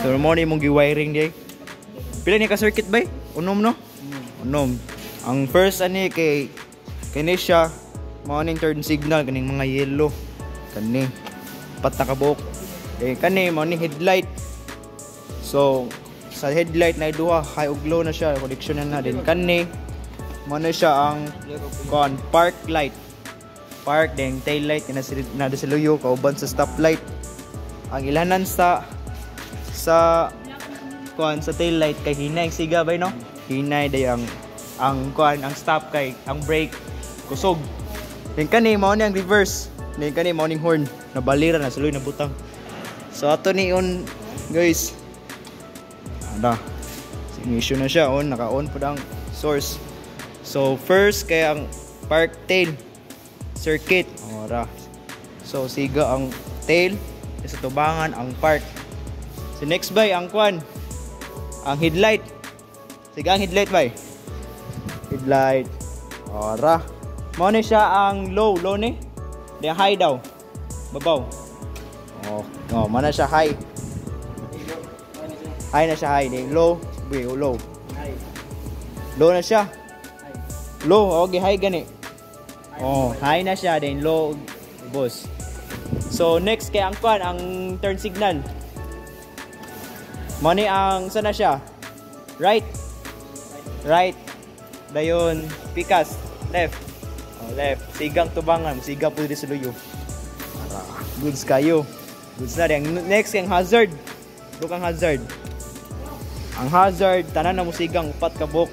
So mo ni mong gi-wiring di. Pila ni ka circuit bay? Unom no? Unom. Ang first ani kay kani siya mao ning turn signal kaning mga yellow. Kani pat na kabuok. Eh kani mao ni headlight. So sa headlight na duha high ug low na siya, connection na din kani. Mao na siya ang park light. Park ding tail light na sa luyo kauban sa stoplight. Ang ilanan sa tail light kay hinay siga bay no. Hinay day ang ang stop kay ang brake kusog. Then kani mao ni ang reverse. Then kani mao ning horn nabalira na sa luyo na butang. So ato ni on guys. Ada. Ignition na siya on, naka-on pud ang source. So first kay ang park tail circuit. Ora. So siga ang tail sa tubangan ang park. So next bay ang kwan. Ang headlight. Siga ang headlight bay. Headlight. Ora. Mao ni siya ang low ni. Di high daw. Babaw. Oh, mana siya high. High na siya high. Di low, low. High. Low na siya. Low, okay, high gani. Oh, high na siya din low boss. So next kay ang kwan ang turn signal. Mo ni ang sana siya? Right. Dayon pikas left. Oh, left. Sigang tubangan, siga pud sa luyo. Goods kayo. Goods na din. Next ang hazard. Bukang hazard. Ang hazard tanan na mo sigang upat ka buk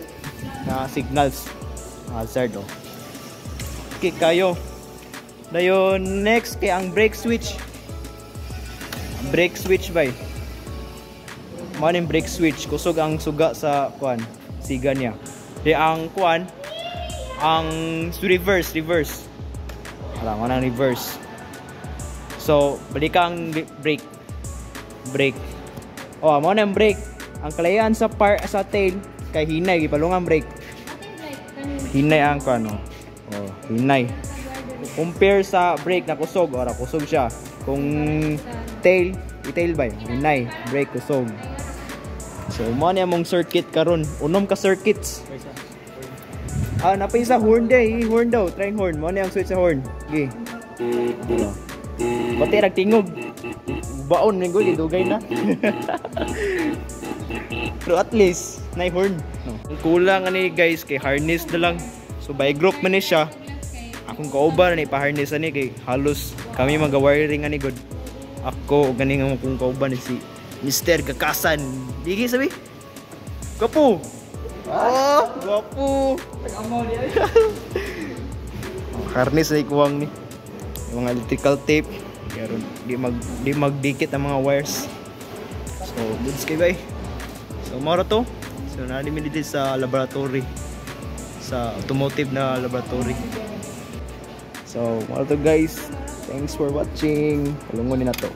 na signals. Hazard oh. Okay kayo. Dayon next kay ang brake switch. Brake switch bay. Mao ning brake switch kusog ang suga sa kuan, siga niya. Di ang kuan ang reverse. Ala mo nang reverse. So balik ang brake. Oh, mo nang brake. Ang kalayan sa tail kay hinay gipalungang brake. Hinay ang kuan oh. Oh, hinay. Compare sa brake na kusog, ora kusog siya. Kung tail ba? Hinay, brake kusog. So mo ni among circuit karon, unom ka circuits. Napay sa horn day, horn daw, try horn. Mo ni ang switch sa horn. Gi. Pati nagtingog. Baon ning gud dugay na. Pero at least nay horn. No. Ang kulang ani guys kay harness na lang. So by group man ni siya. Akong kauban ni pa-harness ani kay halos kami mag-wiring ani god. Ako ganing akong kauban ni si Mr. Gakasan. Digi sabi. Gapo. Oh, gapo. Tagamaw di ay. Harness ay kuwang ni. Yung mga electrical tape. Pero di magdikit ang mga wires. So goods kay bay. So maro to. So na-admit dito sa laboratory. Sa automotive na laboratory. So, mga to guys, thanks for watching. Palungon na to.